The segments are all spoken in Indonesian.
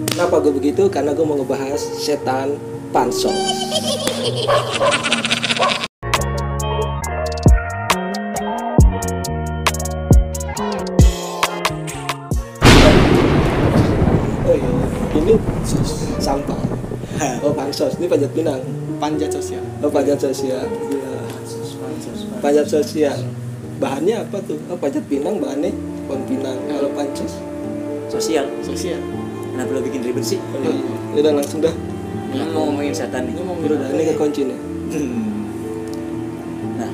Kenapa gue begitu? Karena gue mau ngebahas setan pansos. Oh iya, ini sampah. Oh pansos, ini panjat pinang. Panjat sosial. Oh panjat sosial. Gila. Panjat sosial. Bahannya apa tuh? Oh panjat pinang bahannya pohon pinang. Kalau pansos Sosial. Kenapa lo bikin ribet sih? oh, iya. Udah langsung dah. Mau ngomongin setan nih. Udah ini ke kunci nih. Nah,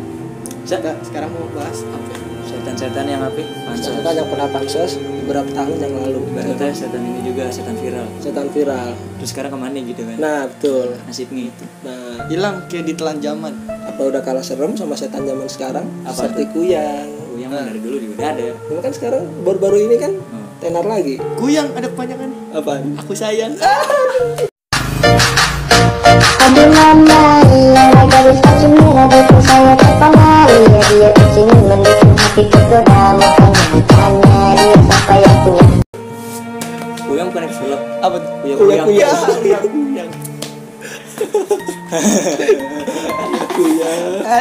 Sekarang mau bahas apa? setan-setan yang apa? Pansos. Setan yang pernah pansos beberapa tahun yang lalu. Ternyata setan ini juga setan viral. Setan viral. Terus sekarang kemana gitu kan? Nah betul. Nasibnya itu. Nah Hilang kayak ditelan zaman. apa udah kalah serem sama setan zaman sekarang? Apa Seperti kuyang. Yang dari dulu juga udah ada. Ini kan sekarang baru-baru ini kan tenar lagi. Kuyang ada kepanjangan. Apaan? Aku sayang. Ada mama yang gadis kacungnya bikin saya terpana. Dia kucing mendukung hati tergoda. Makanya tanya dia siapa yang punya. Kuyang bukan film. Apa tuh? Kuyang. Kuyang. Kuyang. Kuyang.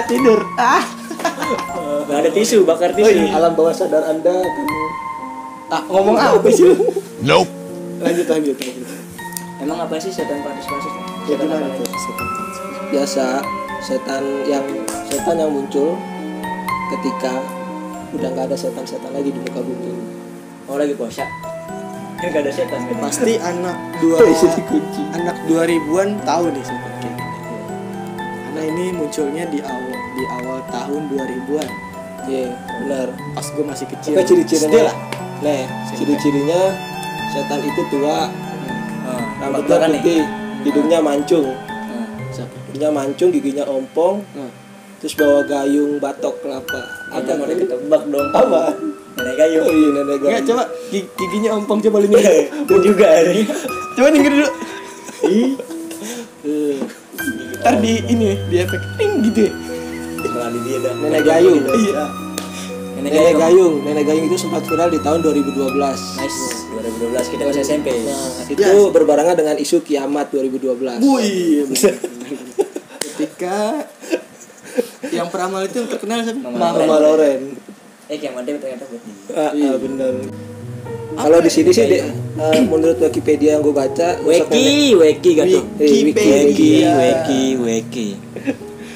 Tidur. Gak ada tisu, bakar tisu. Alam bawah sadar Anda kan. Ngomong apa sih lu? Lanjut. Emang apa sih setan pansos-pansos? Ya, Setan gimana apa? tuh? Biasa setan yang muncul ketika udah nggak ada setan-setan lagi di muka bumi. Oh lagi puasa. Kan gak ada setan kan? Pasti anak Isi dikunci. anak 2000-an tahu nih setan kayak gini. Karena ini munculnya di awal tahun 2000-an. Iya, benar. Pas gue masih kecil. Oke ciri-cirinya SD lah. Nah, ciri-cirinya setan itu tua, rambutnya Belak-belakan nih. putih, hidungnya mancung. Siapa? Hidungnya mancung, giginya ompong, terus bawa gayung batok kelapa. Ada mau ketebak dong. Apa? Nenek kayu. Oh iya, nenek Enggak, gayung. coba giginya ompong coba lu nyengir. Itu juga hari. Coba nyengir dulu. Eh, Ntar di ini di efek ting gitu ya. Melalui dia dah. Nenek gayung. Iya. Nenek gayung itu sempat viral di tahun 2012. Nice. 2012 kita masih SMP. Nah, itu berbarengan dengan isu kiamat 2012. Wih, bener. Ketika yang peramal itu yang terkenal siapa? Mama Loren. Kiamat dia ternyata buat dia. Bener. Kalau di sini sih menurut Wikipedia yang gue baca, Weki gak tuh? Wikipedia. Weki.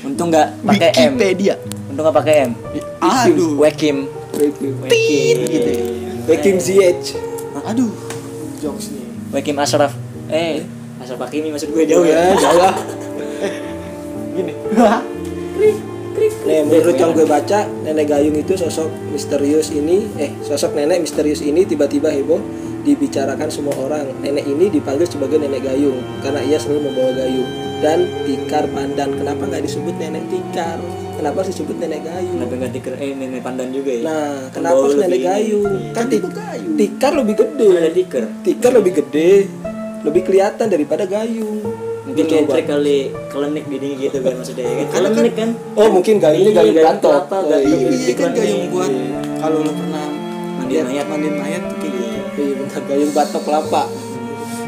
Untung nggak pakai M. Wikipedia. Untung nggak pakai M. Aduh. Wekim. Tit gitu ya. Wekim ZH. Aduh. Jokes nih. Wekim Ashraf. Ashraf Hakimi maksud gue jauh ya. Jauh lah. Gini. Nih, menurut yang gue baca, nenek gayung itu sosok misterius ini, sosok nenek misterius ini tiba-tiba heboh dibicarakan semua orang. Nenek ini dipanggil sebagai nenek gayung karena ia selalu membawa gayung dan tikar pandan. Kenapa nggak disebut nenek tikar? Kenapa disebut nenek gayung? Kenapa nggak tikar? Nenek pandan juga ya. Nah, kenapa harus nenek gayung? Kan tikar lebih gede. Ada tikar. Tikar lebih gede, lebih kelihatan daripada gayung. Mungkin ngetrek kali kelenik gini gitu kan maksudnya kan. Kelenik kan. Oh, mungkin gayungnya gayung batok. Iya kan gayung buat kalau lo pernah Mandiin mayat. mandiin mayat tuh kayak gitu. Iya bentar, gayung batok kelapa.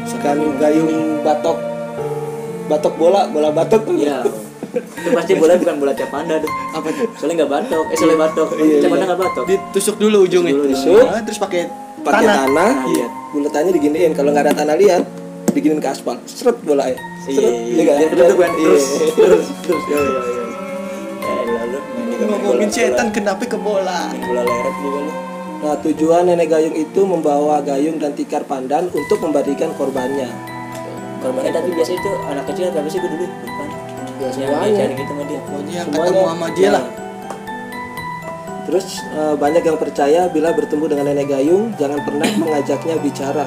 Sekarang gayung batok bola batok tuh. Iya. Itu pasti bola bukan bola cap panda tuh. Apa tuh? Soalnya nggak batok. Soalnya batok. Cap panda nggak batok. Ditusuk dulu ujungnya. Tusuk. Terus pakai Pakai tanah, Iya. buletannya diginiin. Kalau nggak ada tanah liat, diginiin ke aspal. Seret bola ya. Iya. Dia tertutup kan. Terus. Iya. Lalu ngomongin setan kenapa ke bola? Main bola leret juga lu. Nah, tujuan nenek gayung itu membawa gayung dan tikar pandan untuk membagikan korbannya. Korbannya tapi biasa itu anak kecil atau apa sih gue dulu bukan. Ya, Yang semuanya. dia cari gitu sama dia. Pokoknya yang Semuanya. ketemu sama dia lah. Terus banyak yang percaya bila bertemu dengan nenek gayung jangan pernah mengajaknya bicara.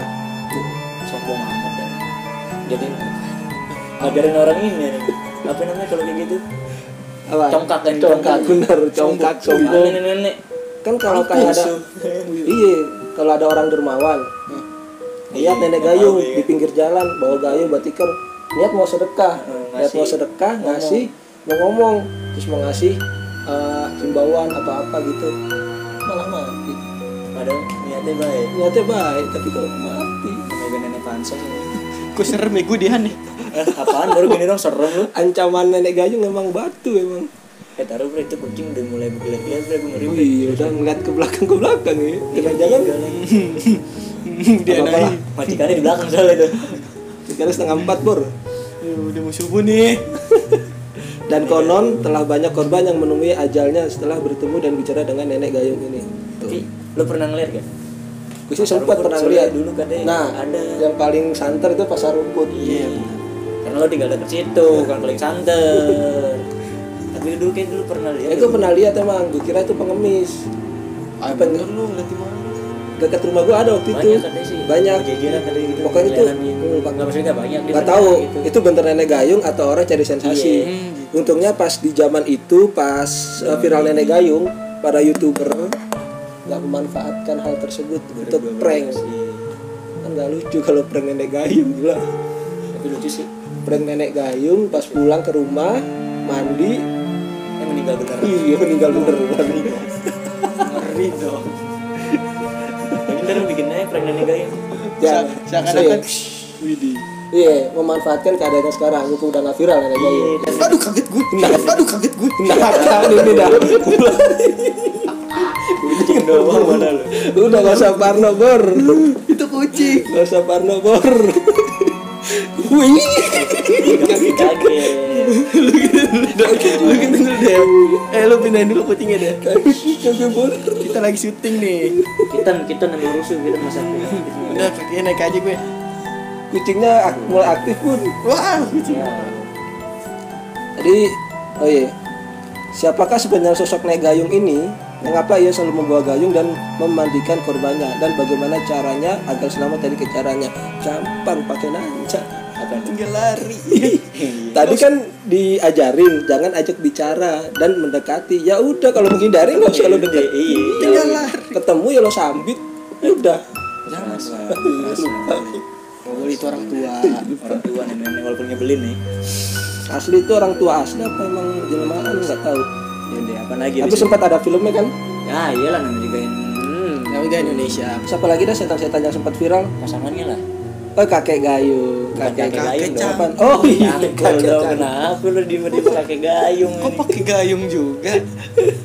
Sombong amat ya. Jadi ngajarin orang ini nih. Apa namanya kalau kayak gitu? Apa? Congkak kan? Congkak bener, congkak sombong. Nenek. Kan kalau kayak ada kalau ada orang dermawan lihat nenek gayung di pinggir jalan bawa gayung bawa tikar niat mau sedekah ngasih mau ngomong terus mau ngasih himbauan apa gitu malah mati Padahal niatnya niatnya baik. Niatnya baik tapi kok mati. Nenek pansos. Kok serem ya gue dihan nih. Apaan baru gini dong serem lu. Ancaman nenek gayung memang batu emang. Taruh bro, itu kucing udah mulai bergerak-gerak bro, gue ngeri. Oh iya, udah ngeliat ke belakang ya. Jangan-jangan Dia apa-apa lah, naik. majikannya di belakang soalnya itu. sekarang 3:30 Bor. Udah mau subuh nih. Dan konon telah banyak korban yang menemui ajalnya setelah bertemu dan bicara dengan nenek gayung ini. Tapi lu pernah ngeliat gak? Gue sih sempat pernah lihat dulu katanya. Nah, ada. yang paling santer itu pasar rumput. Iya. Karena lo tinggal deket situ, kan paling santer. Tapi dulu pernah lihat. Itu pernah lihat emang, gue kira itu pengemis. Apa bener lu ngeliat di mana? Dekat rumah gue ada waktu itu. Banyak katanya sih. Banyak. Jajaran katanya gitu. Pokoknya itu Keliaran gitu. Nggak maksudnya nggak banyak. Gak tahu itu bener nenek gayung atau orang cari sensasi. Iya. Untungnya pas di zaman itu pas viral nenek gayung, para youtuber nggak memanfaatkan hal tersebut untuk prank. Kan nggak lucu kalau prank nenek gayung, gila. Tapi lucu sih. Prank nenek gayung pas pulang ke rumah mandi, Meninggal bener. iya meninggal beneran. Ngeri dong. Jadi ntar bikin aja prank nenek gayung. Ya, Seakan-akan iya. Widih. Iya, memanfaatkan keadaan sekarang. Mumpung udah nggak viral nenek gayung. Aduh kaget gue. Aduh kaget gue. Nah, kan ini dah. Kucing doang mana lu? Udah gak usah parno Bor. Itu kucing. Gak usah parno Bor. Wih. Kaget. Lu gitu dulu deh. Lu pindahin dulu kucingnya deh. Kagak Bor. Kita lagi syuting nih. Kita nambah rusuh kita masak. Udah kakinya naik aja gue. Kucingnya mulai aktif pun. Wah kucing. Ya. Jadi, oh iya. Siapakah sebenarnya sosok nenek gayung ini? Mengapa ia selalu membawa gayung dan memandikan korbannya? Dan bagaimana caranya agar selamat dari kejarannya? Gampang pakai nanca. Apa itu? Tinggal lari. Tadi kan diajarin jangan ajak bicara dan mendekati. Ya udah kalau menghindari nggak usah lo deket. Iya. Tinggal lari. Ketemu ya lo sambit. Udah. Jangan Oh itu orang tua. orang tua nenek walaupun nyebelin nih. Asli itu orang tua asli apa emang jelmaan nggak tahu. Ya deh, apa lagi? Tapi sempat ada filmnya kan. Ya iyalah namanya juga Namanya Indonesia. Siapa lagi dah setan-setan yang sempat viral? pasangannya lah. Oh kakek gayung. Bukan kakek gayung dong. Apaan? Oh iya Kakek kakek dong, gayung. kenapa lu di kakek gayung? Kok pakai gayung juga?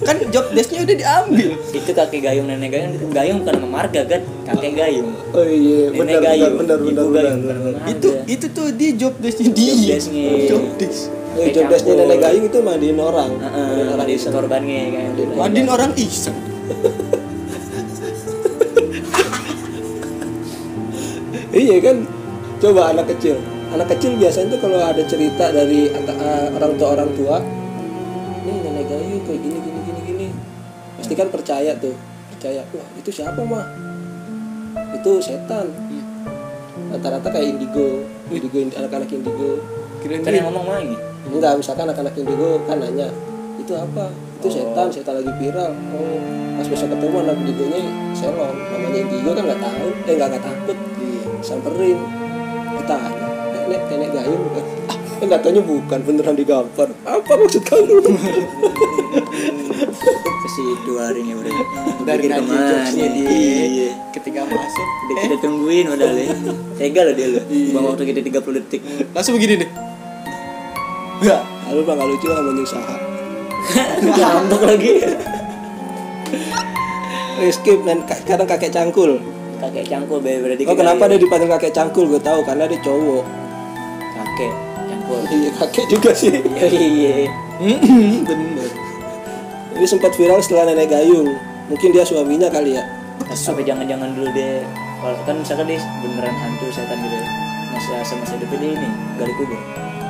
Kan job desk-nya udah diambil. Itu kakek gayung nenek gayung. Gayung bukan nama marga kan? Kakek gayung. Oh iya Nenek benar gayung. benar Ibu benar gayung, benar. bukan nama marga. Itu tuh di job desk-nya dia. Job desk-nya. Job desk. Job desk-nya nenek gayung itu mandiin orang. Mandiin orang Di iseng. korbannya kan. Mandiin orang iseng. Iya kan. Coba anak kecil biasanya tuh kalau ada cerita dari orang tua, ini nenek gayung kayak gini, pasti kan percaya. Wah itu siapa mah? Itu setan. Rata-rata kayak indigo anak-anak indigo. Kirain Kan dia yang ngomong mah ini. Enggak, misalkan anak-anak indigo kan nanya itu apa? Itu setan lagi viral. Oh, pas besok ketemu anak indigonya selong, namanya indigo kan nggak tahu, nggak takut. Samperin, kita nenek gayung kan? Nggak taunya bukan, beneran digampar. Apa maksud kamu? Ke situ harinya udah. dari Pikir nanti kemana? jokesnya dia Iya. ketika masuk. Udah kita tungguin udah le. Tega loh dia lo. Bang waktu kita 30 detik. Langsung begini deh. Enggak, lalu bang nggak lucu lah menyusaha. Ngambek lagi. Escape dan kadang kakek cangkul. Kakek cangkul berarti. Oh kenapa dia dipanggil kakek cangkul? Gue tahu karena dia cowok. Kakek cangkul. Iya kakek juga sih. Iya. Bener. Ini sempat viral setelah nenek gayung. Mungkin dia suaminya kali ya. Tapi jangan-jangan dulu deh. Kalau kan misalkan dia beneran hantu setan gitu. Masa hidupnya dia ini gali kubur.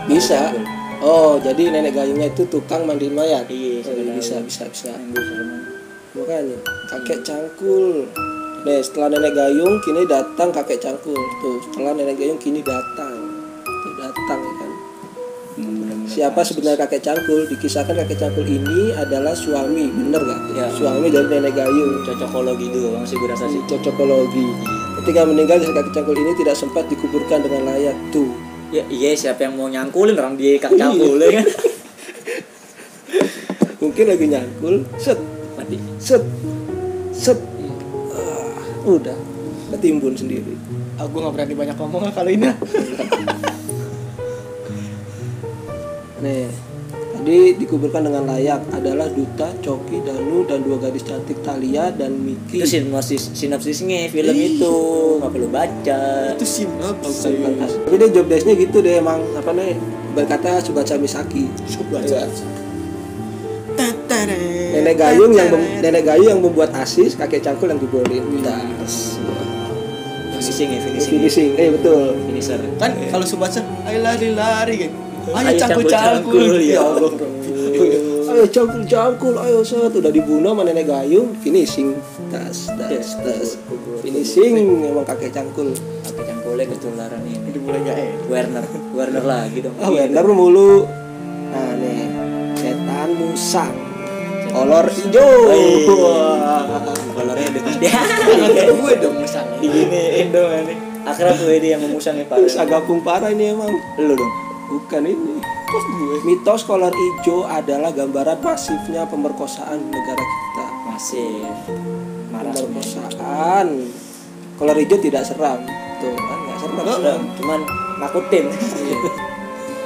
Bisa. Oh jadi nenek gayungnya itu tukang mandiin mayat. Iya, Oh, bisa. Yang gue serem. Makanya kakek cangkul. Nih setelah nenek gayung kini datang kakek cangkul. Tuh setelah nenek gayung kini datang. Tuh datang ya kan. Siapa sebenarnya kakek cangkul? Dikisahkan kakek cangkul ini adalah suami, bener gak? Ya. Suami dari nenek gayung. Cocokologi doang sih gue rasa sih. Cocokologi. Ketika meninggal kakek cangkul ini tidak sempat dikuburkan dengan layak. Tuh. Ya iya siapa yang mau nyangkulin orang dia kakek cangkul ya kan. Mungkin lagi nyangkul, set, Mati. set, set. udah ketimbun sendiri. Aku nggak berani banyak ngomong kalau ini. Nih, tadi dikuburkan dengan layak adalah Duta, Coki, Danu, dan 2 gadis cantik Thalia dan Miki. Itu sinopsisnya film itu, nggak perlu baca. Itu sinopsis. Tapi dia job desk-nya gitu deh emang apa nih berkata Subatsa Misaki. Subatsa. Nenek Gayung yang membuat asis, kakek cangkul yang dibolin. Tas. Finishing. Betul. Finisher. Kan kalau Subatsa, ayo lari kan. Ayo Ayo cangkul. ya Allah. Ayo cangkul, ayo set udah dibunuh sama nenek Gayung, finishing. Tas. Finishing emang kakek cangkul. Kakek cangkulnya ketularan ini. Udah mulai gak Werner lagi dong. Werner mulu. Nah nih, setan musang. Kolor hijau. Kolornya udah gue dong musang. diginiin dong ini. Akrab gue dia yang memusangnya Terus parah. agak parah ini emang. Lu dong. Bukan ini. Mitos kolor hijau adalah gambaran masifnya pemerkosaan negara kita. Masih marah Pemerkosaan. Kolor hijau tidak seram. Tuh kan nggak seram. cuman nakutin.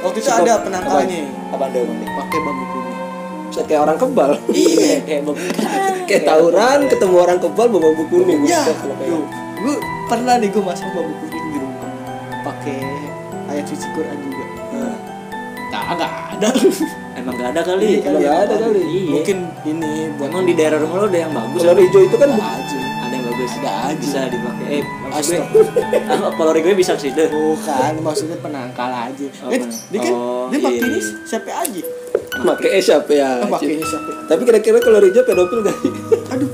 Waktu itu ada penangkalnya Apa dong? pakai bambu kuning. Set kayak orang kebal. Iya, kayak Kayak tawuran ketemu orang kebal bawa bambu kuning. Ya, Kalau kayak- gue pernah nih gue masang bambu kuning di rumah pakai ayat suci Quran juga. Nggak ada. Emang gak ada kali. Emang nggak ada kali. Iya. Mungkin ini buat Emang di daerah rumah lo ada yang bagus. Kolor hijau itu kan ada aja. Ada yang bagus. Ada aja. Bisa dipakai. Maksud gue. Astaga. Kolor gue bisa ke situ. Bukan, maksudnya penangkal aja. Oh, Dia kan dia pakai iya. ini siapa aja? pakai siapa ya? Pakainya siapa? Tapi kira-kira kolor hijau pedofil gak? Aduh.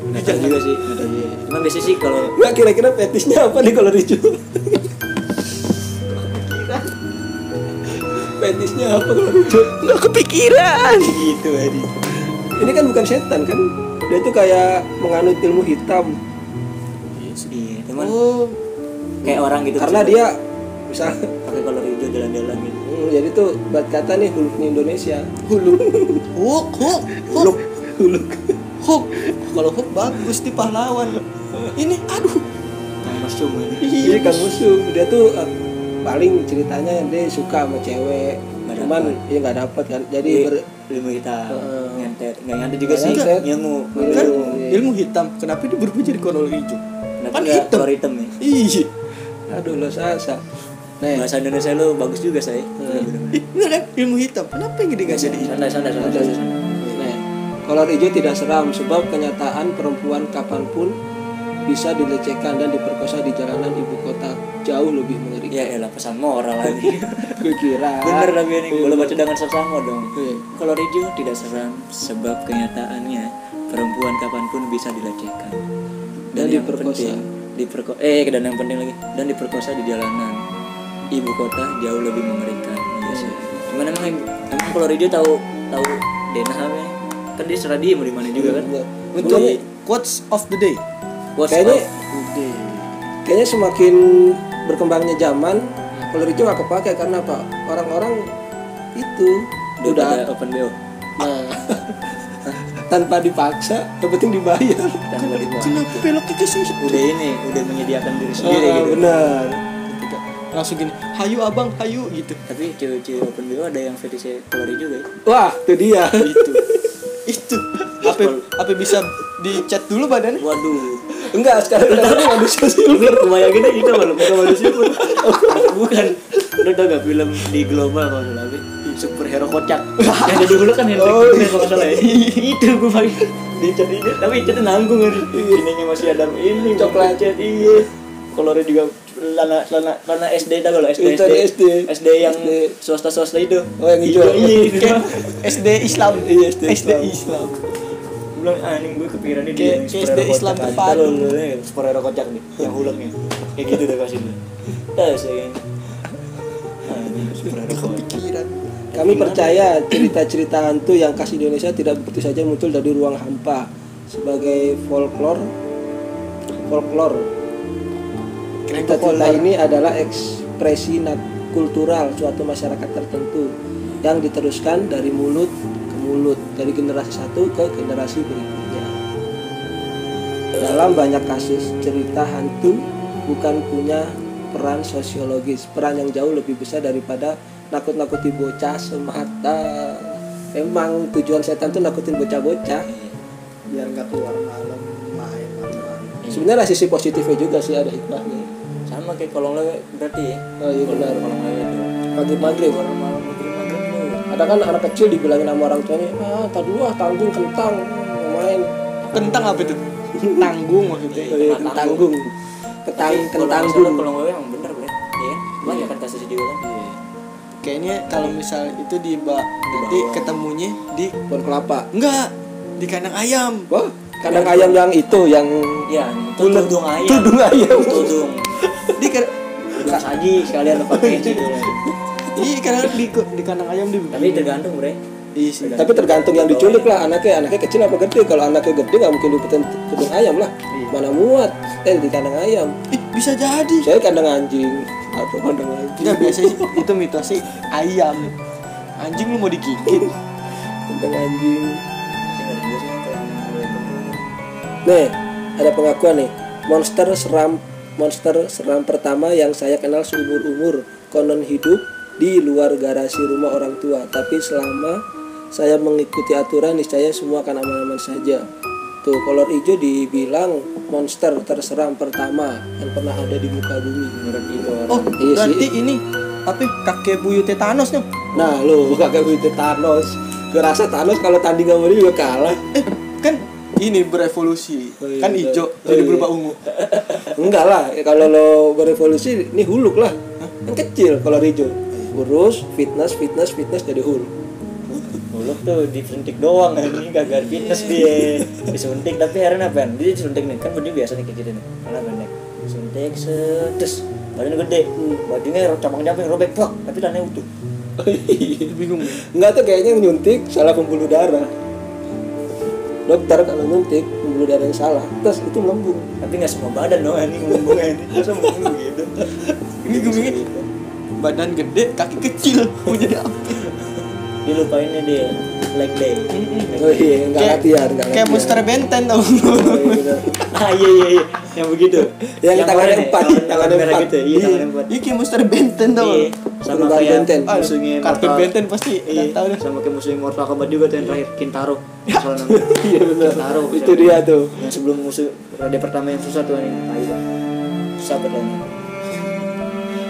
Nggak tahu juga sih. Nggak tahu juga. Cuma biasanya sih kalau Nggak kira-kira fetisnya apa nih kolor hijau? Fetisnya apa kolor hijau? Nggak kepikiran. gitu Adi. Ini kan bukan setan kan? Dia tuh kayak menganut ilmu hitam. Iya, cuman Oh, kayak orang gitu. Karena bisa dia bisa pakai kolor hijau jalan-jalan gitu. jadi tuh buat kata nih huluknya Indonesia. Huluk. Huluk. Huluk. Kalau Hulk bagus di pahlawan. Ini aduh. Yang musuh ini. Iya kan musuh. Dia tuh paling ceritanya dia suka sama cewek. Nggak Cuman dapet. dia nggak dapat kan. Jadi Ilmu hitam. Heeh. Nyantet. Nggak nyantet juga sih. Nyantet. Ilmu. Kan Iya. ilmu hitam. Kenapa dia berubah jadi kolor hijau? Kenapa Kan nggak hitam. kolor hitam nih? Iya. aduh lo sasa. Nih, Bahasa Indonesia lu bagus juga saya. Ih, bener kan ilmu hitam. Kenapa yang gede gak jadi hitam? Santai. Nih, kolor hijau tidak seram sebab kenyataan perempuan kapanpun bisa dilecehkan dan diperkosa di jalanan ibu kota jauh lebih mengerikan. Ya elah pesan moral lagi. Gue kira. Bener tapi ini boleh baca dengan seksama dong. Iya. Kolor hijau tidak seram sebab kenyataannya perempuan kapanpun bisa dilecehkan Dan yang diperkosa. penting, dan yang penting lagi dan diperkosa di jalanan ibu kota jauh lebih mengerikan. Iya sih. Cuman emang kolor hijau tahu denah apa ya? Kan dia serah dia mau di mana juga kan. Untuk quotes of the day. What's Kayaknya up? kayaknya semakin berkembangnya zaman kolor hijau nggak kepake karena apa? Orang-orang itu udah udah open BO tanpa dipaksa, yang penting dibayar. tanpa dibuat. Kenapa beloknya ke sini? Udah menyediakan diri sendiri gitu. Benar. Ketika langsung gini, hayu abang, hayu gitu. Tapi cewek-cewek open BO ada yang fetishnya kolor hijau guys. Wah, itu dia. Itu. Apa bisa dicat dulu badannya? Waduh. Enggak, sekarang udah ada manusia sih. Lu kebayangin aja itu malah bukan manusia pun. Bukan. Lu tau gak film di Global kalau nggak salah superhero kocak. Yang dari dulu kan Henry Cavill kalau nggak salah ya. Itu gue pakai dicat ini, tapi catnya nanggung kan. Ininya masih ada ini Coklat. cat iya. Kolornya juga lana SD dah kalau SD Itu SD. SD yang swasta itu. Oh, yang hijau. Iya itu. Kayak SD Islam. Iya, SD Islam. Bilang anjing gue kepikiran ini Kayak yang SD superhero Islam kocak. terpadu. Lu superhero kocak nih yang hulangnya kayak gitu deh kasih nih dah saya anjing superhero kocak. Pikiran. Kami percaya cerita-cerita hantu yang khas Indonesia tidak begitu saja muncul dari ruang hampa sebagai folklore. Cerita-cerita ini adalah ekspresi kultural suatu masyarakat tertentu yang diteruskan dari mulut ke mulut, dari generasi satu ke generasi berikutnya. Dalam banyak kasus, cerita hantu bukan punya peran sosiologis, peran yang jauh lebih besar daripada nakut-nakuti bocah semata. Emang tujuan setan tuh nakutin bocah-bocah. Biar nggak keluar malam main malam. Sebenarnya sisi positifnya juga sih, ada hikmahnya. Sama kayak kolong lewe berarti ya. Oh iya benar. Kolong lewe itu. Maghrib-maghrib. Malam maghrib tuh. Ada kan anak kecil dibilangin sama orang tuanya, tak dulu tanggung kentang mau main. Kentang apa itu? Tanggung maksudnya. Kentanggung. Kentanggung. Kolong lewe emang bener bro. Iya. Banyak kan kasus juga kan. Kayaknya kalau misal itu nanti ketemunya di Pohon kelapa. enggak di kandang ayam. Wah, kandang ayam yang itu yang Iya, tudung ayam. tudung ayam. Tudung. Di kan Tudung saji sekalian pakai gitu. iya kadang di kandang ayam di. Tapi tergantung bre. Iya sih. Tapi tergantung yang diculik lah, anaknya kecil apa gede. Kalau anaknya gede nggak mungkin diputin tudung ayam lah. Mana muat? Di kandang ayam. Bisa jadi. Saya kandang anjing atau kandang anjing. Enggak biasanya itu mitosnya ayam. Anjing lu mau digigit. Kandang anjing. Nih, ada pengakuan nih. Monster seram pertama yang saya kenal seumur-umur. Konon hidup di luar garasi rumah orang tua. Tapi selama saya mengikuti aturan, niscaya semua akan aman-aman saja. Tuh, kolor hijau dibilang monster terseram pertama yang pernah ada di muka bumi. Menurut itu Oh, Iya berarti sih. ini apa kakek buyut Thanos nih? Nah, lo kakek itu Thanos. Gue rasa Thanos kalau tanding sama dia juga kalah. Kan ini berevolusi. Oh, iya, Kan betul. hijau Oh, jadi iya. berubah ungu. Enggak lah, kalau lo berevolusi ini Hulk lah. Yang kecil kalau hijau. Kurus, fitness jadi Hulk. Huluk tuh disuntik doang ini kagak fitness dia. Disuntik tapi heran apa? Dia disuntik nih kan body biasa nih kayak gitu nih. Karena pendek. Suntik setes. Badannya gede. Bajunya cabang-cabang robek plak tapi tanahnya utuh. Bingung. Enggak tuh kayaknya nyuntik salah pembuluh darah. Dokter kalau nyuntik pembuluh darah yang salah, terus itu melembung. Tapi nggak semua badan dong ini ngomongnya ini. Masa ngomong gitu. Ini gue mikir badan gede, kaki kecil. Mau jadi apa? Dia lupainnya dia leg day. Oh iya, enggak latihan, enggak Kayak latihan. monster benten tau. Oh, iya, bener. Ah iya yang begitu. Yang tangannya mana, empat, yang tangannya merah empat. gitu. Iya tangannya empat. Ini kayak monster benten tau. Iya, sama Perubahan kayak Benten. musuhnya Kartun Mortal- benten pasti Iya, tahu deh. sama kayak musuhnya Mortal Kombat juga tuh yang terakhir Kintaro. Soalnya namanya. Iya benar. Kintaro. Itu dia tuh. Yang sebelum musuh rode pertama yang susah tuh ini. Ayo. Susah berlawan.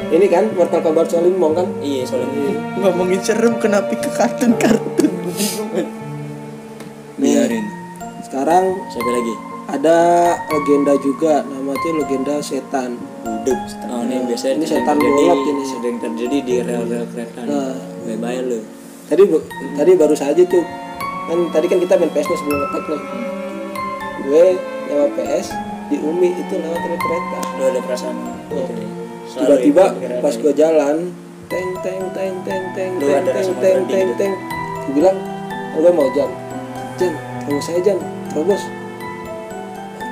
Ini kan Mortal Kombat Solimong kan? Iya, soalnya Ngomongin serem kenapa ke kartun-kartun. biarin. Sekarang Siapa lagi? ada legenda juga, namanya legenda setan. Budeg. Oh, ini biasanya Ini sering setan terjadi- bolot ini. Sering terjadi di rel-rel kereta. Nah. Bye-bye lu. Tadi baru saja tuh kan tadi kan kita main PS nih sebelum ngetek nih. Gue nyawa PS di Umi itu lewat rel kereta. Lu ada perasaan gitu deh. Selalu Tiba-tiba ikut kereta. pas gue jalan, teng Lu ada rasa mau berhenti gitu? gue bilang, gue mau Jan, terobos saya Jan, terobos.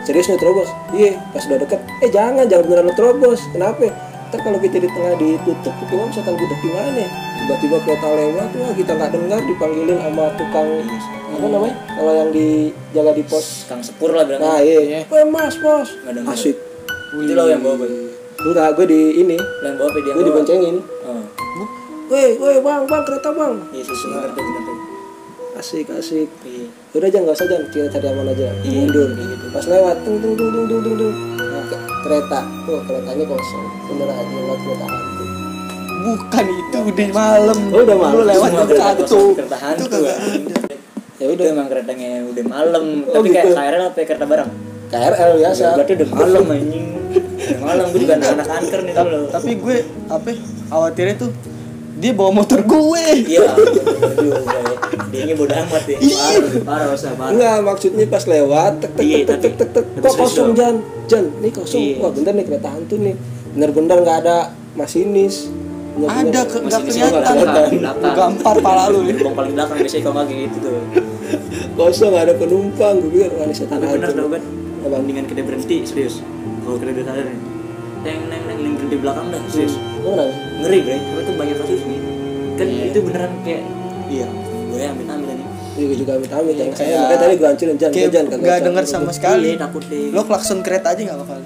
Serius nih terobos? Iya, pas udah deket, jangan beneran lu terobos. Kenapa? Ntar kalau kita di tengah ditutup, kita nggak bisa tahu gudeg gimana. Tiba-tiba kereta lewat, wah kita nggak dengar, dipanggilin sama tukang apa namanya? Kalau yang dijaga di pos. Kang Sepur lah bilang. Nah iya, weh mas, Nggak dengar. asik. Itu lo yang bawa boy. Enggak, gue di ini, Lo yang bawa apa dia? gue diboncengin. Oh. Weh bang, kereta bang. Iya susu ngerti. Asik. Iya. Udah jangan nggak usah jangan kita cari aman aja. Mundur. Pas lewat, tung. Nah, kereta, tuh keretanya kosong. Bener aja lewat kereta hantu. Bukan itu udah malam. Oh, udah malam. Lu lewat Semua jam kereta 1. kosong, kereta hantu. Itu kagak ada. Ya Udah udah, emang keretanya udah malam. Oh, Tapi kayak gitu. KRL apa ya, kereta barang? KRL biasa. Berarti udah malam anjing. Udah malam gue juga anak kanker nih dulu. Tapi gue khawatirnya tuh dia bawa motor gue. Iya. Aduh, dia ini bodoh amat ya. Parah usah parah. Enggak, maksudnya pas lewat, tek. Iya, tapi Kok kosong Jan? Nih kosong. Iya. Wah bener nih kereta hantu nih. Bener-bener nggak ada masinis. Bener-bener. Ada nggak Masih di kelihatan. belakang. Gampar pala lu. Di gerbong paling belakang biasanya kalau nggak kayak gitu tuh. Kosong, nggak ada penumpang. Gue bilang wah ini setan Tapi bener hantu. tau kan? Apa? Mendingan kita berhenti serius. Kalau kita udah sadar nih. Neng berhenti belakang dah serius. Mana? Ngeri bre, karena itu banyak kasus nih. Kan itu beneran kayak iya, gue ambil nih. juga amit-amit yang saya Kayak- makanya tadi gue hancurin jangan kayak jangan kagak nggak usah. denger sama sekali. Iya, takut deh. Lo klakson kereta aja nggak bakal.